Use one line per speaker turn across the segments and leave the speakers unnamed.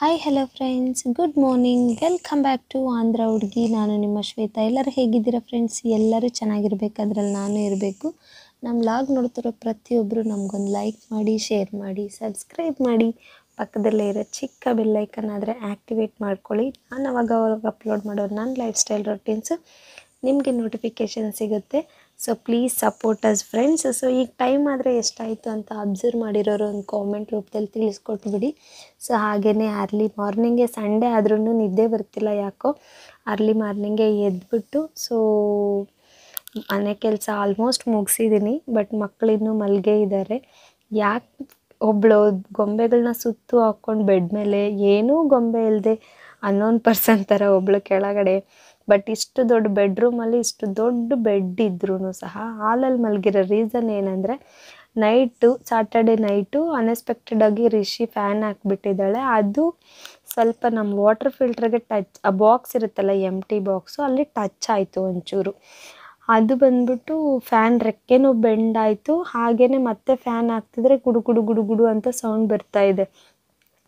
Hi hello friends, good morning. Welcome back to Andhra ಹುಡುಗಿ. ನಾನು ನಿಮ್ಮ ಶ್ವೇತಾ. ಎಲ್ಲರೂ ಹೇಗಿದ್ದೀರಾ ಫ್ರೆಂಡ್ಸ್? ಎಲ್ಲರೂ ಚೆನ್ನಾಗಿರ್ಬೇಕು, ಅದರಲ್ಲಿ ನಾನು ಇರಬೇಕು. ನಮ್ಮ ಲಾಗ್ ನೋಡ್ತಿರೋ ಪ್ರತಿಯೊಬ್ಬರು ನಮಗೊಂದು ಲೈಕ್ ಮಾಡಿ, ಶೇರ್ ಮಾಡಿ, ಸಬ್ಸ್ಕ್ರೈಬ್ ಮಾಡಿ. ಪಕ್ಕದಲ್ಲೇ ಇರೋ ಚಿಕ್ಕ ಬೆಲ್ಲೈಕನ್ ಆದರೆ ಆ್ಯಕ್ಟಿವೇಟ್ ಮಾಡ್ಕೊಳ್ಳಿ. ನಾನು ಅವಾಗ ಅಪ್ಲೋಡ್ ಮಾಡೋ ನನ್ನ ಲೈಫ್ ಸ್ಟೈಲ್ ರೊಟೀನ್ಸು ನಿಮಗೆ ನೋಟಿಫಿಕೇಷನ್ ಸಿಗುತ್ತೆ. So please support us friends. So ಈಗ ಟೈಮ್ ಆದರೆ ಎಷ್ಟಾಯಿತು ಅಂತ ಅಬ್ಸರ್ವ್ ಮಾಡಿರೋರು ಒಂದು ಕಾಮೆಂಟ್ ರೂಪದಲ್ಲಿ ತಿಳಿಸ್ಕೊಟ್ಬಿಡಿ. ಸೊ ಹಾಗೆಯೇ ಅರ್ಲಿ ಮಾರ್ನಿಂಗೇ, ಸಂಡೇ ಆದ್ರೂ ನಿದ್ದೆ ಬರ್ತಿಲ್ಲ ಯಾಕೋ. ಅರ್ಲಿ ಮಾರ್ನಿಂಗೇ ಎದ್ಬಿಟ್ಟು ಸೊ ಮನೆ ಕೆಲಸ ಆಲ್ಮೋಸ್ಟ್ ಮುಗಿಸಿದ್ದೀನಿ. ಬಟ್ ಮಕ್ಕಳಿನ್ನೂ ಮಲ್ಗೆ ಇದ್ದಾರೆ. ಯಾಕೆ ಒಬ್ಳು ಗೊಂಬೆಗಳನ್ನ ಸುತ್ತು ಹಾಕ್ಕೊಂಡು ಬೆಡ್ ಮೇಲೆ, ಏನೂ ಗೊಂಬೆ ಇಲ್ಲದೆ ಅನ್ನೋನ್ ಪರ್ಸನ್ ಥರ ಒಬ್ಳು ಕೆಳಗಡೆ. ಬಟ್ ಇಷ್ಟು ದೊಡ್ಡ ಬೆಡ್ರೂಮಲ್ಲಿ ಇಷ್ಟು ದೊಡ್ಡ ಬೆಡ್ ಇದ್ರೂ ಸಹ ಹಾಲಲ್ಲಿ ಮಲಗಿರೋ ರೀಸನ್ ಏನಂದರೆ, ಸ್ಯಾಟರ್ಡೆ ನೈಟು ಅನ್ಎಕ್ಸ್ಪೆಕ್ಟೆಡಾಗಿ ರಿಷಿ ಫ್ಯಾನ್ ಹಾಕ್ಬಿಟ್ಟಿದ್ದಾಳೆ. ಅದು ಸ್ವಲ್ಪ ನಮ್ಮ ವಾಟರ್ ಫಿಲ್ಟ್ರಿಗೆ ಆ ಬಾಕ್ಸ್ ಇರುತ್ತಲ್ಲ, ಎಂಟಿ ಬಾಕ್ಸು, ಅಲ್ಲಿ ಟಚ್ ಆಯಿತು ಒಂಚೂರು. ಅದು ಬಂದ್ಬಿಟ್ಟು ಫ್ಯಾನ್ ರೆಕ್ಕೆನೂ ಬೆಂಡ್ ಆಯಿತು. ಹಾಗೆಯೇ ಮತ್ತೆ ಫ್ಯಾನ್ ಹಾಕ್ತಿದ್ರೆ ಗುಡು ಗುಡು ಗುಡು ಗುಡು ಅಂತ ಸೌಂಡ್ ಬರ್ತಾಯಿದೆ.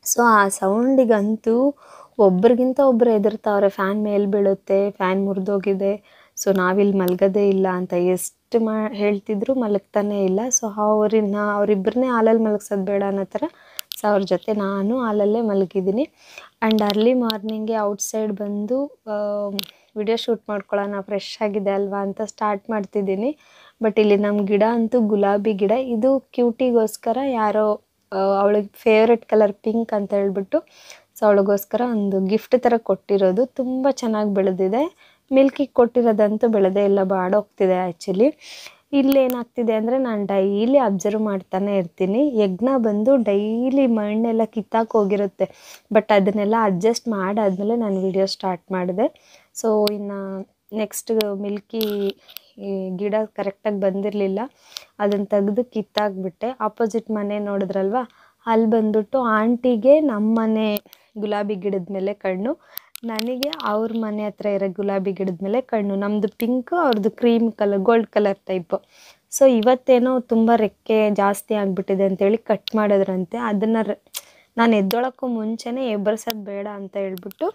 ಸೊ ಆ ಸೌಂಡಿಗಂತೂ ಒಬ್ರಿಗಿಂತ ಒಬ್ಬರು ಹೆದರ್ತಾವ್ರೆ. ಫ್ಯಾನ್ ಮೇಲೆ ಬೀಳುತ್ತೆ, ಫ್ಯಾನ್ ಮುರಿದೋಗಿದೆ, ಸೊ ನಾವಿಲ್ಲಿ ಮಲಗೋದೇ ಇಲ್ಲ ಅಂತ ಎಷ್ಟು ಹೇಳ್ತಿದ್ರು ಮಲಗ್ತಾನೇ ಇಲ್ಲ. ಸೊ ಅವರಿಬ್ಬರನ್ನೇ ಹಾಲಲ್ಲಿ ಮಲಗ್ಸೋದು ಬೇಡ ಅನ್ನೋ ಥರ. ಸೊ ಅವ್ರ ಜೊತೆ ನಾನು ಹಾಲಲ್ಲೇ ಮಲಗಿದ್ದೀನಿ. ಆ್ಯಂಡ್ ಅರ್ಲಿ ಮಾರ್ನಿಂಗೆ ಔಟ್ಸೈಡ್ ಬಂದು ವಿಡಿಯೋ ಶೂಟ್ ಮಾಡ್ಕೊಳ್ಳೋಣ, ಫ್ರೆಶ್ ಆಗಿದೆ ಅಲ್ವಾ ಅಂತ ಸ್ಟಾರ್ಟ್ ಮಾಡ್ತಿದ್ದೀನಿ. ಬಟ್ ಇಲ್ಲಿ ನಮ್ಮ ಗಿಡ ಅಂತೂ ಗುಲಾಬಿ ಗಿಡ. ಇದು ಕ್ಯೂಟಿಗೋಸ್ಕರ ಯಾರೋ ಅವಳಿಗೆ ಫೇವ್ರೆಟ್ ಕಲರ್ ಪಿಂಕ್ ಅಂತ ಹೇಳ್ಬಿಟ್ಟು, ಸೊ ಅವಳಿಗೋಸ್ಕರ ಒಂದು ಗಿಫ್ಟ್ ಥರ ಕೊಟ್ಟಿರೋದು. ತುಂಬ ಚೆನ್ನಾಗಿ ಬೆಳೆದಿದೆ. ಮಿಲ್ಕಿಗೆ ಕೊಟ್ಟಿರೋದಂತೂ ಬೆಳೆದೇ ಇಲ್ಲ, ಬಾಡೋಗ್ತಿದೆ ಆ್ಯಕ್ಚುಲಿ. ಇಲ್ಲೇನಾಗ್ತಿದೆ ಅಂದರೆ, ನಾನು ಡೈಲಿ ಅಬ್ಸರ್ವ್ ಮಾಡ್ತಾನೆ ಇರ್ತೀನಿ. ಯಜ್ಞ ಬಂದು ಡೈಲಿ ಮಣ್ಣೆಲ್ಲ ಕಿತ್ತಾಕ್ ಹೋಗಿರುತ್ತೆ. ಬಟ್ ಅದನ್ನೆಲ್ಲ ಅಡ್ಜಸ್ಟ್ ಮಾಡಾದ್ಮೇಲೆ ನಾನು ವಿಡಿಯೋ ಸ್ಟಾರ್ಟ್ ಮಾಡಿದೆ. ಸೊ ಇನ್ನು ನೆಕ್ಸ್ಟ್ ಮಿಲ್ಕಿ ಗಿಡ ಕರೆಕ್ಟಾಗಿ ಬಂದಿರಲಿಲ್ಲ, ಅದನ್ನು ತೆಗೆದು ಕಿತ್ತಾಕ್ಬಿಟ್ಟೆ. ಆಪೋಸಿಟ್ ಮನೆ ನೋಡಿದ್ರಲ್ವ, ಅಲ್ಲಿ ಬಂದ್ಬಿಟ್ಟು ಆಂಟಿಗೆ ನಮ್ಮ ಮನೆ ಗುಲಾಬಿ ಗಿಡದ ಮೇಲೆ ಕಣ್ಣು, ನನಗೆ ಅವ್ರ ಮನೆ ಹತ್ರ ಇರೋ ಗುಲಾಬಿ ಗಿಡದ ಮೇಲೆ ಕಣ್ಣು. ನಮ್ಮದು ಪಿಂಕು, ಅವ್ರದ್ದು cream colour, gold colour type. So ಇವತ್ತೇನೋ ತುಂಬ ರೆಕ್ಕೆ ಜಾಸ್ತಿ ಆಗಿಬಿಟ್ಟಿದೆ ಅಂತೇಳಿ ಕಟ್ ಮಾಡೋದ್ರಂತೆ. ಅದನ್ನು ನಾನು ಎದ್ದೊಳಕ್ಕೂ ಮುಂಚೆನೇ ಎಬ್ಬರ್ಸೋದು ಬೇಡ ಅಂತ ಹೇಳ್ಬಿಟ್ಟು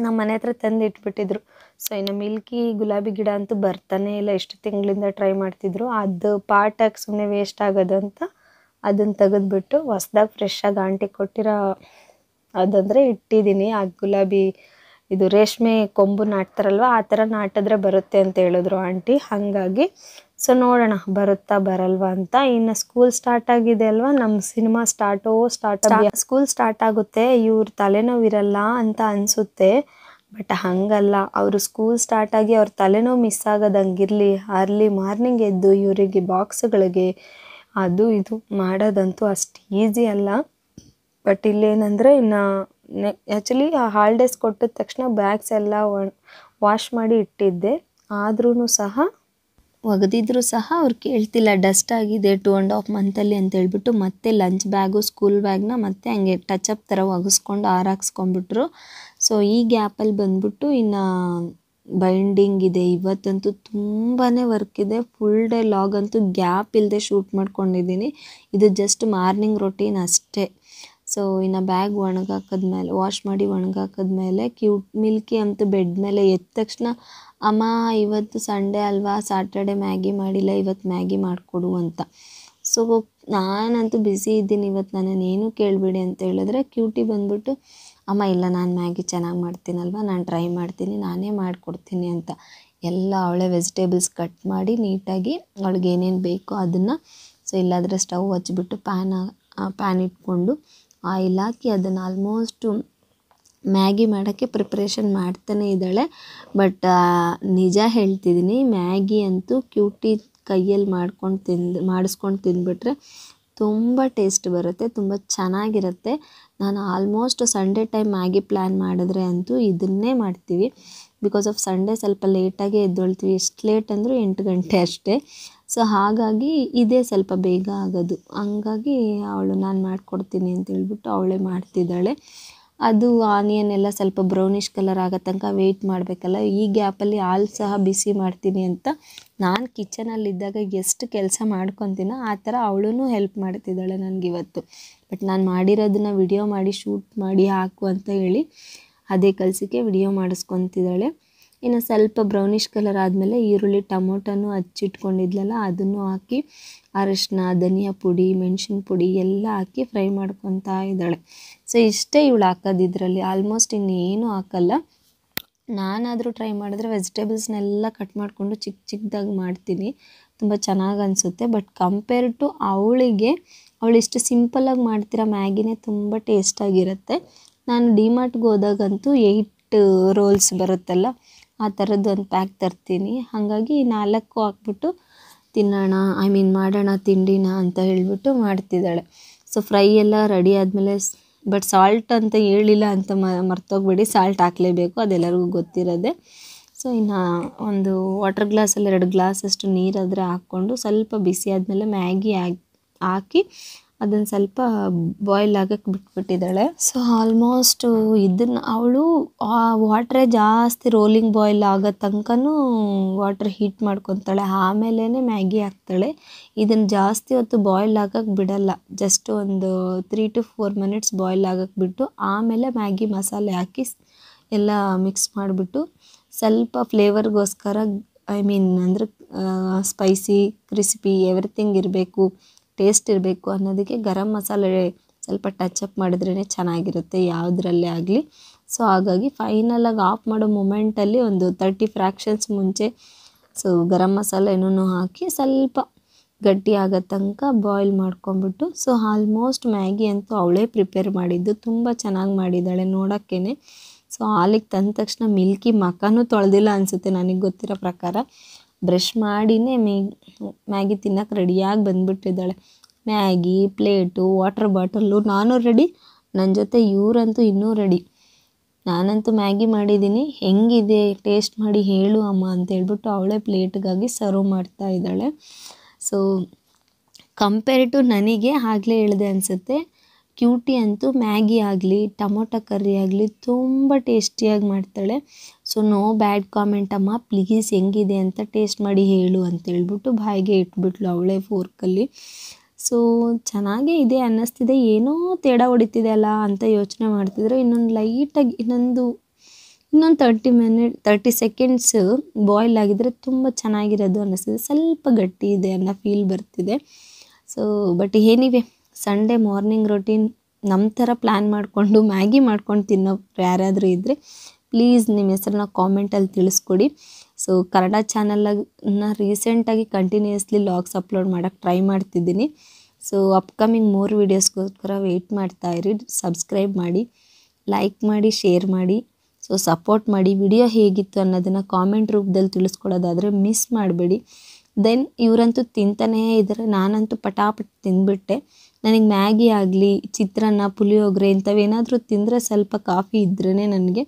ನಮ್ಮ ಮನೆ ಹತ್ರ ತಂದು ಇಟ್ಬಿಟ್ಟಿದ್ರು. ಸೊ ಇನ್ನು ಮಿಲ್ಕಿ ಗುಲಾಬಿ ಗಿಡ ಅಂತೂ ಬರ್ತಾನೆ ಇಲ್ಲ. ಎಷ್ಟು ತಿಂಗಳಿಂದ ಟ್ರೈ ಮಾಡ್ತಿದ್ರು. ಅದು ಪಾಟಾಗಿ ಸುಮ್ಮನೆ ವೇಸ್ಟ್ ಆಗೋದು ಅಂತ ಅದನ್ನು ತೆಗೆದ್ಬಿಟ್ಟು ಹೊಸ್ದಾಗಿ ಫ್ರೆಶ್ಶಾಗಿ ಆಂಟಿ ಕೊಟ್ಟಿರೋ ಅದಂದರೆ ಇಟ್ಟಿದ್ದೀನಿ. ಆ ಗುಲಾಬಿ ಇದು ರೇಷ್ಮೆ ಕೊಂಬು ನಾಟ್ತಾರಲ್ವ, ಆ ಥರ ನಾಟಿದ್ರೆ ಬರುತ್ತೆ ಅಂತ ಹೇಳಿದ್ರು ಆಂಟಿ. ಹಾಗಾಗಿ ಸೊ ನೋಡೋಣ ಬರುತ್ತಾ ಬರಲ್ವಾ ಅಂತ. ಇನ್ನು ಸ್ಕೂಲ್ ಸ್ಟಾರ್ಟ್ ಆಗಿದೆ ಅಲ್ವಾ, ನಮ್ಮ ಸಿನಿಮಾ ಸ್ಕೂಲ್ ಸ್ಟಾರ್ಟ್ ಆಗುತ್ತೆ, ಇವ್ರ ತಲೆನೋವಿರಲ್ಲ ಅಂತ ಅನಿಸುತ್ತೆ. ಬಟ್ ಹಾಗಲ್ಲ, ಅವರು ಸ್ಕೂಲ್ ಸ್ಟಾರ್ಟ್ ಆಗಿ ಅವ್ರ ತಲೆನೋವು ಮಿಸ್ ಆಗೋದಂಗಿರಲಿ, ಅರ್ಲಿ ಮಾರ್ನಿಂಗ್ ಎದ್ದು ಇವರಿಗೆ ಬಾಕ್ಸ್ಗಳಿಗೆ ಅದು ಇದು ಮಾಡೋದಂತೂ ಅಷ್ಟು ಈಸಿ ಅಲ್ಲ. ಬಟ್ ಇಲ್ಲೇನಂದರೆ, ಇನ್ನು ಆ್ಯಕ್ಚುಲಿ ಆ ಹಾಲಿಡೇಸ್ ಕೊಟ್ಟಿದ ತಕ್ಷಣ ಬ್ಯಾಗ್ಸ್ ಎಲ್ಲ ವಾಶ್ ಮಾಡಿ ಇಟ್ಟಿದ್ದೆ. ಆದ್ರೂ ಸಹ ಒಗೆದಿದ್ರು ಸಹ ಅವ್ರು ಕೇಳ್ತಿಲ್ಲ. ಡಸ್ಟ್ ಆಗಿದೆ 2.5 ಮಂತಲ್ಲಿ ಅಂತ ಹೇಳ್ಬಿಟ್ಟು ಮತ್ತೆ ಲಂಚ್ ಬ್ಯಾಗು, ಸ್ಕೂಲ್ ಬ್ಯಾಗ್ನ ಮತ್ತೆ ಹಂಗೆ ಟಚಪ್ ಥರ ಒಗೆಸ್ಕೊಂಡು ಆರಾಕ್ಸ್ಕೊಂಡ್ಬಿಟ್ರು. ಸೊ ಈ ಗ್ಯಾಪಲ್ಲಿ ಬಂದ್ಬಿಟ್ಟು ಇನ್ನು ಬೈಂಡಿಂಗ್ ಇದೆ. ಇವತ್ತಂತೂ ತುಂಬಾ ವರ್ಕ್ ಇದೆ. ಫುಲ್ ಡೇ ಲಾಗ್ ಅಂತೂ ಗ್ಯಾಪ್ ಇಲ್ಲದೆ ಶೂಟ್ ಮಾಡ್ಕೊಂಡಿದ್ದೀನಿ. ಇದು ಜಸ್ಟ್ ಮಾರ್ನಿಂಗ್ ರೊಟೀನ್ ಅಷ್ಟೇ. ಸೊ ಇನ್ನು ಬ್ಯಾಗ್ ಒಣಗಾಕಿದ್ಮೇಲೆ, ವಾಶ್ ಮಾಡಿ ಒಣಗಾಕಿದ್ಮೇಲೆ ಮಿಲ್ಕಿ ಅಂತೂ ಬೆಡ್ ಮೇಲೆ ಎದ್ದ ತಕ್ಷಣ, ಅಮ್ಮ ಇವತ್ತು ಸಂಡೇ ಅಲ್ವಾ, ಸ್ಯಾಟರ್ಡೆ ಮ್ಯಾಗಿ ಮಾಡಿಲ್ಲ, ಇವತ್ತು ಮ್ಯಾಗಿ ಮಾಡಿಕೊಡು ಅಂತ. ಸೊ ನಾನಂತೂ ಬ್ಯುಸಿ ಇದ್ದೀನಿ ಇವತ್ತು, ನನ್ನನ್ನೇನು ಕೇಳಬೇಡಿ ಅಂತ ಹೇಳಿದ್ರೆ, ಕ್ಯೂಟಿ ಬಂದ್ಬಿಟ್ಟು, ಅಮ್ಮ ಇಲ್ಲ ನಾನು ಮ್ಯಾಗಿ ಚೆನ್ನಾಗಿ ಮಾಡ್ತೀನಲ್ವ, ನಾನು ಟ್ರೈ ಮಾಡ್ತೀನಿ, ನಾನೇ ಮಾಡಿಕೊಡ್ತೀನಿ ಅಂತ ಎಲ್ಲ ಅವಳೇ ವೆಜಿಟೇಬಲ್ಸ್ ಕಟ್ ಮಾಡಿ ನೀಟಾಗಿ ಅವಳಿಗೆ ಏನೇನು ಬೇಕೋ ಅದನ್ನು. ಸೊ ಇಲ್ಲಾದರೆ ಸ್ಟವ್ ಹಚ್ಬಿಟ್ಟು ಪ್ಯಾನ್ ಇಟ್ಕೊಂಡು ಆಯಿಲ್ ಹಾಕಿ ಅದನ್ನು ಆಲ್ಮೋಸ್ಟು ಮ್ಯಾಗಿ ಮಾಡೋಕ್ಕೆ ಪ್ರಿಪ್ರೇಷನ್ ಮಾಡ್ತಾನೆ ಇದ್ದಾಳೆ. ಬಟ್ ನಿಜ ಹೇಳ್ತಿದ್ದೀನಿ, ಮ್ಯಾಗಿ ಅಂತೂ ಕ್ಯೂಟಿ ಕೈಯಲ್ಲಿ ಮಾಡಿಸ್ಕೊಂಡು ತಿಂದುಬಿಟ್ರೆ ತುಂಬ ಟೇಸ್ಟ್ ಬರುತ್ತೆ, ತುಂಬ ಚೆನ್ನಾಗಿರುತ್ತೆ. ನಾನು almost Sunday time Maggi plan ಮಾಡಿದ್ರೆ ಅಂತೂ ಇದನ್ನೇ ಮಾಡ್ತೀವಿ. ಬಿಕಾಸ್ ಆಫ್ ಸಂಡೇ ಸ್ವಲ್ಪ ಲೇಟಾಗೆ ಎದ್ದೊಳ್ತೀವಿ. ಎಷ್ಟು ಲೇಟ್ ಅಂದರೂ 8 ಗಂಟೆ ಅಷ್ಟೇ. ಸೊ ಹಾಗಾಗಿ ಇದೇ ಸ್ವಲ್ಪ ಬೇಗ ಆಗೋದು. ಹಂಗಾಗಿ ನಾನು ಮಾಡಿಕೊಡ್ತೀನಿ ಅಂತ ಹೇಳ್ಬಿಟ್ಟು ಅವಳೇ ಮಾಡ್ತಿದ್ದಾಳೆ. ಅದು ಆನಿಯನ್ ಎಲ್ಲ ಸ್ವಲ್ಪ ಬ್ರೌನಿಷ್ ಕಲರ್ ಆಗೋ ತನಕ ವೆಯ್ಟ್ ಮಾಡಬೇಕಲ್ಲ. ಈ ಗ್ಯಾಪಲ್ಲಿ ಹಾಲು ಸಹ ಬಿಸಿ ಮಾಡ್ತೀನಿ ಅಂತ ನಾನು ಕಿಚನಲ್ಲಿದ್ದಾಗ ಎಷ್ಟು ಕೆಲಸ ಮಾಡ್ಕೊತೀನೋ ಆ ಥರ ಅವಳು ಹೆಲ್ಪ್ ಮಾಡ್ತಿದ್ದಾಳೆ ನನಗಿವತ್ತು. ಬಟ್ ನಾನು ಮಾಡಿರೋದನ್ನ ವಿಡಿಯೋ ಮಾಡಿ ಶೂಟ್ ಮಾಡಿ ಹಾಕು ಅಂತ ಹೇಳಿ ಅದೇ ಕೆಲಸಕ್ಕೆ ವಿಡಿಯೋ ಮಾಡಿಸ್ಕೊತಿದ್ದಾಳೆ. ಇನ್ನು ಸ್ವಲ್ಪ ಬ್ರೌನಿಷ್ ಕಲರ್ ಆದಮೇಲೆ ಈರುಳ್ಳಿ ಟೊಮೊಟೊನೂ ಹಚ್ಚಿಟ್ಕೊಂಡಿದ್ಲಲ್ಲ ಅದನ್ನು ಹಾಕಿ ಅರಿಶಿನ, ಧನಿಯಾ ಪುಡಿ, ಮೆಣಸಿನ ಪುಡಿ ಎಲ್ಲ ಹಾಕಿ ಫ್ರೈ ಮಾಡ್ಕೊತಾ ಇದ್ದಾಳೆ. ಸೊ ಇಷ್ಟೇ ಇವಳು ಹಾಕೋದಿದ್ರಲ್ಲಿ, ಆಲ್ಮೋಸ್ಟ್ ಇನ್ನೇನು ಹಾಕಲ್ಲ. ನಾನಾದರೂ ಟ್ರೈ ಮಾಡಿದ್ರೆ ವೆಜಿಟೇಬಲ್ಸ್ನೆಲ್ಲ ಕಟ್ ಮಾಡಿಕೊಂಡು ಚಿಕ್ಕ ಚಿಕ್ಕದಾಗಿ ಮಾಡ್ತೀನಿ, ತುಂಬ ಚೆನ್ನಾಗಿ ಅನಿಸುತ್ತೆ. ಬಟ್ ಕಂಪೇರ್ ಟು ಅವಳಿಗೆ, ಅವಳಿಷ್ಟು ಸಿಂಪಲ್ಲಾಗಿ ಮಾಡ್ತಿರೋ ಮ್ಯಾಗಿನೇ ತುಂಬ ಟೇಸ್ಟಾಗಿರುತ್ತೆ. ನಾನು ಡಿಮಾರ್ಟ್ಗೆ ಹೋದಾಗಂತೂ 8 ರೋಲ್ಸ್ ಬರುತ್ತಲ್ಲ ಆ ಥರದ್ದು ಒಂದು ಪ್ಯಾಕ್ ತರ್ತೀನಿ. ಹಾಗಾಗಿ 4 ಹಾಕ್ಬಿಟ್ಟು ತಿನ್ನೋಣ, ಮಾಡೋಣ ತಿಂಡಿನ ಅಂತ ಹೇಳಿಬಿಟ್ಟು ಮಾಡ್ತಿದ್ದಾಳೆ. ಸೊ ಫ್ರೈ ಎಲ್ಲ ರೆಡಿ ಆದಮೇಲೆ ಬಟ್ ಸಾಲ್ಟ್ ಅಂತ ಹೇಳಿಲ್ಲ ಅಂತ ಮರ್ತೋಗ್ಬೇಡಿ, ಸಾಲ್ಟ್ ಹಾಕಲೇಬೇಕು, ಅದೆಲ್ಲರಿಗೂ ಗೊತ್ತಿರೋದೆ. ಸೊ ಇನ್ನು ಒಂದು ವಾಟರ್ ಗ್ಲಾಸಲ್ಲಿ 2 ಗ್ಲಾಸಷ್ಟು ನೀರಾದರೆ ಹಾಕ್ಕೊಂಡು ಸ್ವಲ್ಪ ಬಿಸಿ ಆದಮೇಲೆ ಮ್ಯಾಗಿ ಹಾಕಿ ಅದನ್ನು ಸ್ವಲ್ಪ ಬಾಯ್ಲ್ ಆಗೋಕ್ಕೆ ಬಿಟ್ಬಿಟ್ಟಿದ್ದಾಳೆ. ಸೊ ಆಲ್ಮೋಸ್ಟ್ ಇದನ್ನು ಅವಳು ವಾಟ್ರೇ ಜಾಸ್ತಿ ರೋಲಿಂಗ್ ಬಾಯ್ಲ್ ಆಗೋ ತನಕನೂ ವಾಟ್ರ್ ಹೀಟ್ ಮಾಡ್ಕೊತಾಳೆ, ಆಮೇಲೆ ಮ್ಯಾಗಿ ಹಾಕ್ತಾಳೆ. ಇದನ್ನು ಜಾಸ್ತಿ ಹೊತ್ತು ಬಾಯ್ಲ್ ಆಗೋಕ್ಕೆ ಬಿಡಲ್ಲ, ಜಸ್ಟ್ ಒಂದು 3 to 4 ಮಿನಿಟ್ಸ್ ಬಾಯ್ಲ್ ಆಗೋಕ್ಕೆ ಬಿಟ್ಟು ಆಮೇಲೆ ಮ್ಯಾಗಿ ಮಸಾಲೆ ಹಾಕಿ ಎಲ್ಲ ಮಿಕ್ಸ್ ಮಾಡಿಬಿಟ್ಟು ಸ್ವಲ್ಪ ಫ್ಲೇವರ್ಗೋಸ್ಕರ ಅಂದರೆ ಸ್ಪೈಸಿ, ಕ್ರಿಸ್ಪಿ ಎವ್ರಿಥಿಂಗ್ ಇರಬೇಕು, ಟೇಸ್ಟ್ ಇರಬೇಕು ಅನ್ನೋದಕ್ಕೆ ಗರಂ ಮಸಾಲೆ ಸ್ವಲ್ಪ ಟಚಪ್ ಮಾಡಿದ್ರೇ ಚೆನ್ನಾಗಿರುತ್ತೆ ಯಾವುದರಲ್ಲೇ ಆಗಲಿ. ಸೊ ಹಾಗಾಗಿ ಫೈನಲಾಗಿ ಆಫ್ ಮಾಡೋ ಮೂಮೆಂಟಲ್ಲಿ ಒಂದು 30 ಫ್ರ್ಯಾಕ್ಷನ್ಸ್ ಮುಂಚೆ ಸೊ ಗರಂ ಮಸಾಲೆನೂ ಹಾಕಿ ಸ್ವಲ್ಪ ಗಟ್ಟಿ ಆಗೋ ತನಕ ಬಾಯ್ಲ್ ಮಾಡ್ಕೊಂಬಿಟ್ಟು, ಸೊ ಆಲ್ಮೋಸ್ಟ್ ಮ್ಯಾಗಿ ಅಂತೂ ಅವಳೇ ಪ್ರಿಪೇರ್ ಮಾಡಿದ್ದು, ತುಂಬ ಚೆನ್ನಾಗಿ ಮಾಡಿದ್ದಾಳೆ ನೋಡೋಕ್ಕೇ. ಸೊ ಹಾಲಿಗೆ ತಂದ ತಕ್ಷಣ ಮಿಲ್ಕಿ ಮಖನೂ ತೊಳೆದಿಲ್ಲ ಅನಿಸುತ್ತೆ ನನಗೆ ಗೊತ್ತಿರೋ ಪ್ರಕಾರ. ಬ್ರಷ್ ಮಾಡಿನೇ ಮ್ಯಾಗಿ ತಿನ್ನೋಕೆ ರೆಡಿಯಾಗಿ ಬಂದುಬಿಟ್ಟಿದ್ದಾಳೆ. ಮ್ಯಾಗಿ, ಪ್ಲೇಟು, ವಾಟರ್ ಬಾಟಲ್ಲು, ನಾನು ರೆಡಿ, ನನ್ನ ಜೊತೆ ಇವರಂತೂ ಇನ್ನೂ ರೆಡಿ. ನಾನಂತೂ ಮ್ಯಾಗಿ ಮಾಡಿದ್ದೀನಿ, ಹೆಂಗಿದೆ ಟೇಸ್ಟ್ ಮಾಡಿ ಹೇಳು ಅಮ್ಮ ಅಂತ ಹೇಳ್ಬಿಟ್ಟು ಅವಳೇ ಪ್ಲೇಟ್ಗಾಗಿ ಸರ್ವ್ ಮಾಡ್ತಾ ಇದ್ದಾಳೆ. ಸೊ ಕಂಪೇರ್ ಟು ನನಗೆ ಆಗಲೇ ಹೇಳಿದೆ ಅನಿಸುತ್ತೆ, ಕ್ಯೂಟಿ ಅಂತೂ ಮ್ಯಾಗಿ ಆಗಲಿ ಟೊಮೊಟೊ ಕರ್ರಿ ಆಗಲಿ ತುಂಬ ಟೇಸ್ಟಿಯಾಗಿ ಮಾಡ್ತಾಳೆ. ಸೊ ನೋ ಬ್ಯಾಡ್ ಕಾಮೆಂಟ್ ಅಮ್ಮ, ಪ್ಲೀಸ್ ಹೆಂಗಿದೆ ಅಂತ ಟೇಸ್ಟ್ ಮಾಡಿ ಹೇಳು ಅಂತೇಳ್ಬಿಟ್ಟು ಬಾಯಿಗೆ ಇಟ್ಬಿಟ್ಲು ಅವಳೇ ಫೋರ್ಕಲ್ಲಿ. ಸೊ ಚೆನ್ನಾಗೇ ಇದೆ ಅನ್ನಿಸ್ತಿದೆ, ಏನೋ ತೇಡ ಹೊಡಿತಿದೆ ಅಲ್ಲ ಅಂತ ಯೋಚನೆ ಮಾಡ್ತಿದ್ರೆ ಇನ್ನೊಂದು ಲೈಟಾಗಿ ಇನ್ನೊಂದು 30 ಸೆಕೆಂಡ್ಸ್ ಬಾಯ್ಲ್ ಆಗಿದ್ರೆ ತುಂಬ ಚೆನ್ನಾಗಿರೋದು ಅನ್ನಿಸ್ತಿದೆ. ಸ್ವಲ್ಪ ಗಟ್ಟಿ ಇದೆ ಅನ್ನೋ ಫೀಲ್ ಬರ್ತಿದೆ. ಸೊ ಬಟ್ ಏನಿವೆ, ಸಂಡೇ ಮಾರ್ನಿಂಗ್ ರೊಟೀನ್ ನಮ್ಮ ಥರ ಪ್ಲ್ಯಾನ್ ಮಾಡಿಕೊಂಡು ಮ್ಯಾಗಿ ಮಾಡ್ಕೊಂಡು ತಿನ್ನೋರು ಯಾರಾದರೂ ಇದ್ದರೆ ಪ್ಲೀಸ್ ನಿಮ್ಮ ಹೆಸರನ್ನ ಕಾಮೆಂಟಲ್ಲಿ ತಿಳಿಸ್ಕೊಡಿ. ಸೊ ಕನ್ನಡ ಚಾನಲನ್ನ ರೀಸೆಂಟಾಗಿ ಕಂಟಿನ್ಯೂಸ್ಲಿ ಲಾಗ್ಸ್ ಅಪ್ಲೋಡ್ ಮಾಡೋಕ್ಕೆ ಟ್ರೈ ಮಾಡ್ತಿದ್ದೀನಿ. ಸೊ ಅಪ್ಕಮಿಂಗ್ 3 ವೀಡಿಯೋಸ್ಗೋಸ್ಕರ ವೆಯ್ಟ್ ಮಾಡ್ತಾಯಿರಿ. ಸಬ್ಸ್ಕ್ರೈಬ್ ಮಾಡಿ, ಲೈಕ್ ಮಾಡಿ, ಶೇರ್ ಮಾಡಿ, ಸೊ ಸಪೋರ್ಟ್ ಮಾಡಿ. ವಿಡಿಯೋ ಹೇಗಿತ್ತು ಅನ್ನೋದನ್ನು ಕಾಮೆಂಟ್ ರೂಪದಲ್ಲಿ ತಿಳಿಸ್ಕೊಡೋದಾದರೆ ಮಿಸ್ ಮಾಡಬೇಡಿ. ದೆನ್ ಇವರಂತೂ ತಿಂತಾನೇ ಇದ್ದಾರೆ, ನಾನಂತೂ ಪಟಾಪಟ್ ತಿಂದ್ಬಿಟ್ಟೆ. ನನಗೆ ಮ್ಯಾಗಿ ಆಗಲಿ, ಚಿತ್ರಾನ್ನ, ಪುಳಿಯೋಗರೆ ಇಂಥವೇನಾದರೂ ತಿಂದರೆ ಸ್ವಲ್ಪ ಕಾಫಿ ಇದ್ರೇ ನನಗೆ.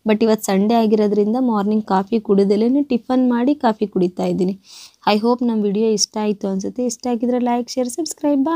ಬಟ್ ಇವತ್ತು ಸಂಡೇ ಆಗಿರೋದ್ರಿಂದ ಮಾರ್ನಿಂಗ್ ಕಾಫಿ ಕುಡಿದಲೇ ಟಿಫನ್ ಮಾಡಿ ಕಾಫಿ ಕುಡಿತಾ ಇದ್ದೀನಿ. ಐ ಹೋಪ್ ನಮ್ಮ ವಿಡಿಯೋ ಇಷ್ಟ ಆಯಿತು ಅನಿಸುತ್ತೆ. ಇಷ್ಟ ಆಗಿದ್ರೆ ಲೈಕ್, ಶೇರ್, ಸಬ್ಸ್ಕ್ರೈಬ್.